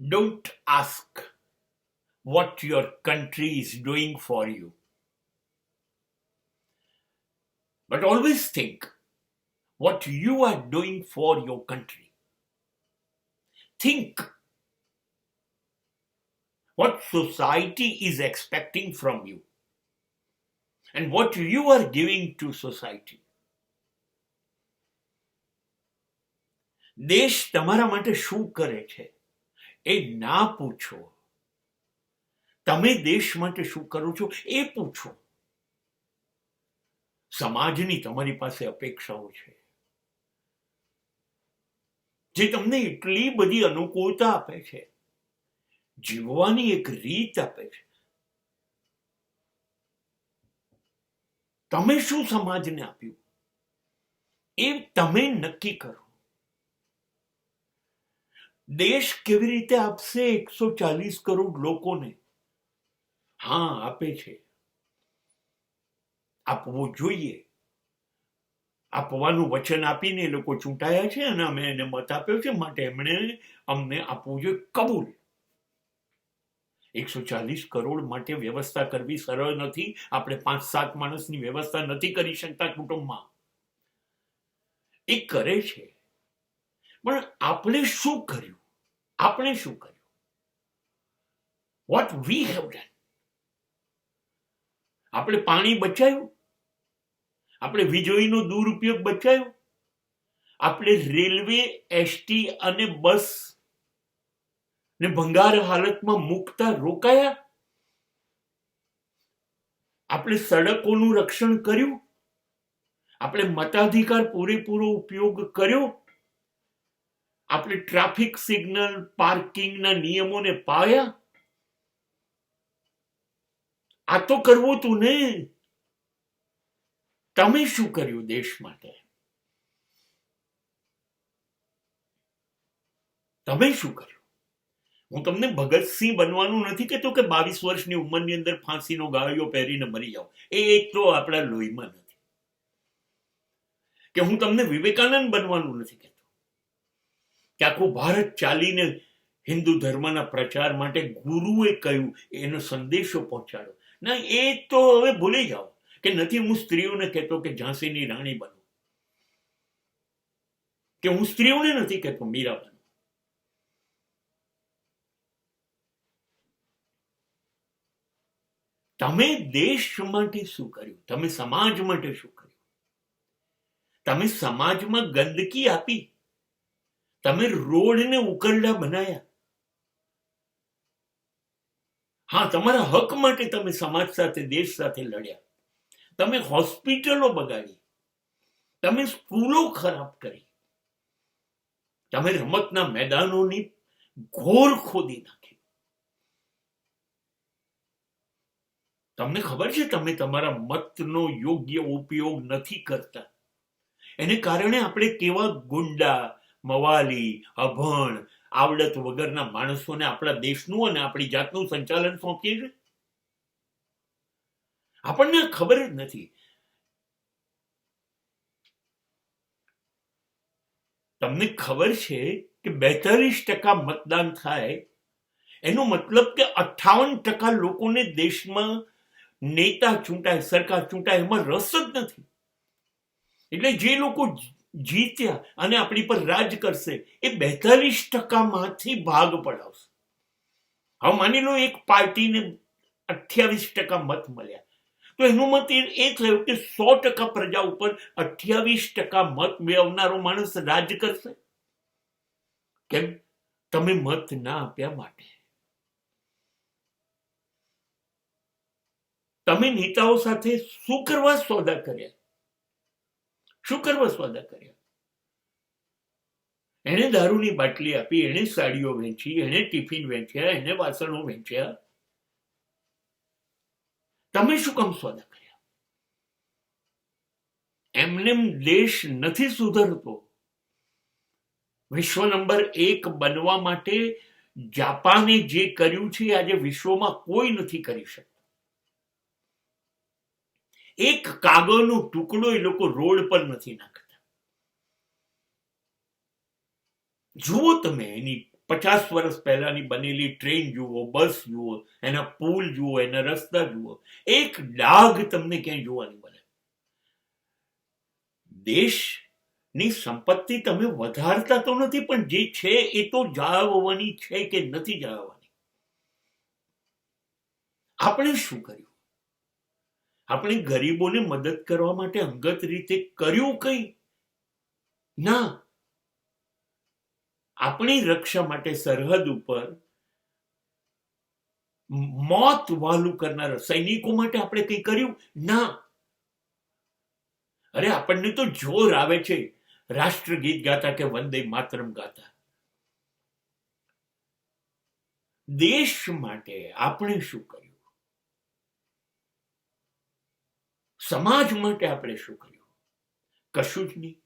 Don't ask what your country is doing for you, but always think what you are doing for your country. Think what society is expecting from you and what you are giving to society. દેશ તમારા માટે શું કરે છે એ ના પૂછો, તમે દેશ માટે શું કરો છો એ પૂછો. સમાજની તમારી પાસે અપેક્ષાઓ છે જે તમને એટલી બધી અનુકૂળતા આપે છે, જીવવાની એક રીત આપે છે. તમે શું સમાજને આપ્યું એ તમે નક્કી કરો. દેશ કેવી રીતે આપશે 140 કરોડ લોકોને? હા, આપે છે, આપવું જોઈએ. આપવાનું વચન આપીને એ લોકો ચૂંટાયા છે અને અમે એને મત આપ્યો છે, માટે એમણે અમને આપવું જોઈએ. કબૂલ. 140 કરોડ માટે વ્યવસ્થા કરવી સરળ નથી. આપણે 5-7 માણસની વ્યવસ્થા નથી કરી શકતા કુટુંબમાં. એ કરે છે, પણ આપણે શું કર્યું? આપણે શું કર્યું? What we have done? આપણે પાણી બચાવ્યું? આપણે વીજળીનો દુરુપયોગ બચાવ્યો? આપણે રેલવે, એસટી અને બસ ને ભંગાર હાલતમાં મૂકતા રોકાયા? આપણે સડકોનું રક્ષણ કર્યું? આપણે મતાધિકાર પૂરેપૂરો ઉપયોગ કર્યો? આપણે ટ્રાફિક સિગ્નલ, પાર્કિંગના નિયમોને પાળ્યા? આ તો કરવું તું ને. તમે શું કર્યું દેશ માટે? તમે શું કર્યું? હું તમને ભગતસિંહ બનવાનું નથી કહેતો કે 22 વર્ષની ઉંમરની અંદર ફાંસીનો ગાળિયો પહેરીને મરી જાઓ. એ તો આપણા લોહીમાં નથી. કે હું તમને વિવેકાનંદ બનવાનું નથી કહેતો કે આખું ભારત ચાલીને હિન્દુ ધર્મના પ્રચાર માટે ગુરુએ કહ્યું એનો સંદેશો પહોંચાડો. ના, એ તો હવે ભૂલી જાઓ. કે નથી હું સ્ત્રીઓને કહેતો કે ઝાંસીની રાણી બનો, કે હું સ્ત્રીઓને નથી કહેતો મીરા બનો. તમે દેશ માટે શું કર્યું? તમે સમાજ માટે શું કર્યું? તમે સમાજમાં ગંદકી આપી? તમે રોડને ઉકરડા બનાવ્યા? હા, તમારા હક માટે તમે સમાજ સાથે, દેશ સાથે લડ્યા. તમે હોસ્પિટલો બગાડી, તમે સ્કૂલો ખરાબ કરી, તમે રમતના મેદાનોની ઘોર ખોદી નાખી. તમને ખબર છે તમે તમારા મતનો યોગ્ય ઉપયોગ નથી કરતા. એને કારણે આપણે કેવા ગુંડા, મવાલી, અભણ, આવડત વગરના માણસોને આપણા દેશનું અને આપણી જાતનું સંચાલન સોંપીએ છીએ. આપણને ખબર જ નથી. તમને ખબર છે કે 42% મતદાન થાય એનો મતલબ કે 58% લોકોને દેશમાં નેતા ચૂંટાય, સરકાર ચૂંટાય એમાં રસ જ નથી. એટલે જે લોકો જીત્યા અને આપણી પર રાજ કરશે એ 42%માંથી ભાગ પડાવશે. હવે માની લો એક પાર્ટીને 28% મત મળ્યા, તો એનો મત એ થયો કે 100% પ્રજા ઉપર 28% મત મેળવનારો માણસ રાજ કરશે. કેમ? તમે મત ના આપ્યા માટે. તમે નેતાઓ સાથે શું કરવા સોદા કર્યા? શું કરવા સોદા કર્યા? એને દારૂની બાટલી આપી, એને સાડીઓ વેચી, એને ટિફિન વેચ્યા, એને વાસણો વેચ્યા. તમે શું કામ સોદા કર્યા? એમને દેશ નથી સુધરતો. વિશ્વ નંબર 1 બનવા માટે જાપાને જે કર્યું છે આજે વિશ્વમાં કોઈ નથી કરી શકતું. એક કાગળનો ટુકડો એ લોકો રોડ પર નથી નાખતા. જુઓ તમે એની 50 વર્ષ પહેલાની બનેલી ટ્રેન જુઓ, બસ જુઓ, એના પુલ જુઓ, એના રસ્તા જુઓ, એક ડાઘ તમને ક્યાંય જોવા નહીં મળે. દેશની સંપત્તિ તમે વધારતા તો નથી, પણ જે છે એ તો જાળવવાની છે કે નથી જાળવવાની. આપણે શું કર્યું? આપણે ગરીબોને મદદ કરવા માટે અંગત રીતે કર્યું કંઈ ના. આપણી રક્ષા માટે સરહદ ઉપર મોત વાલું કરનારા સૈનિકો માટે આપણે કંઈ કર્યું ના. અરે આપણને તો જોર આવે છે રાષ્ટ્રગીત ગાતા કે વંદે માતરમ ગાતા. દેશ માટે આપણે શું કર્યું? સમાજ માટે આપણે શું કર્યું? કશું જ નહીં.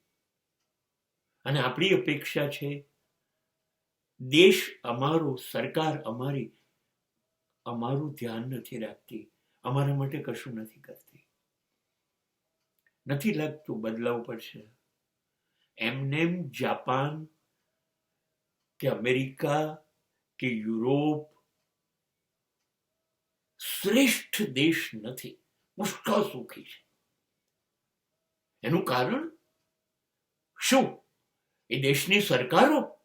અને આપણી અપેક્ષા છે દેશ અમારો, સરકાર અમારી અમારું ધ્યાન નથી રાખતી, અમારા માટે કશું નથી કરતી. નથી લાગતું બદલાવ પડશે? એમનેમ જાપાન કે અમેરિકા કે યુરોપ શ્રેષ્ઠ દેશ નથી, પુષ્કળ સુખી છે. એનું કારણ શું? એ દેશની સરકારો?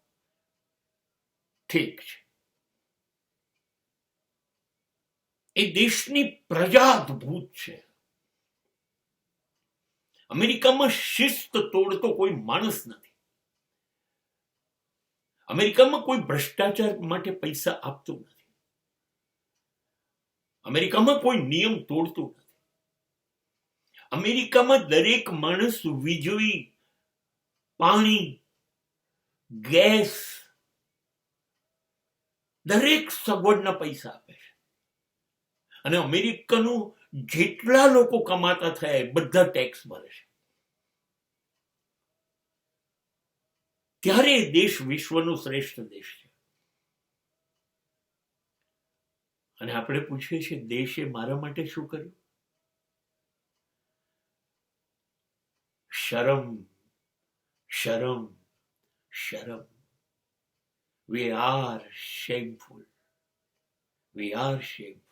ઠીક છે. એ દેશની પ્રજા અદ્ભુત છે. અમેરિકામાં શિસ્ત તોડતો કોઈ માણસ નથી. અમેરિકામાં કોઈ ભ્રષ્ટાચાર માટે પૈસા આપતું નથી. અમેરિકામાં કોઈ નિયમ તોડતું નથી. અમેરિકામાં દરેક માણસ વીજળી, પાણી, ગેસ, દરેક સગવડના પૈસા આપે છે. અને અમેરિકનો જેટલા લોકો કમાતા થયા બધા ટેક્સ ભરે છે. ત્યારે દેશ વિશ્વનો શ્રેષ્ઠ દેશ છે. અને આપણે પૂછીએ છીએ દેશે મારા માટે શું કર્યું? શરમ, શરમ, શરમ. We are shameful. We are shameful.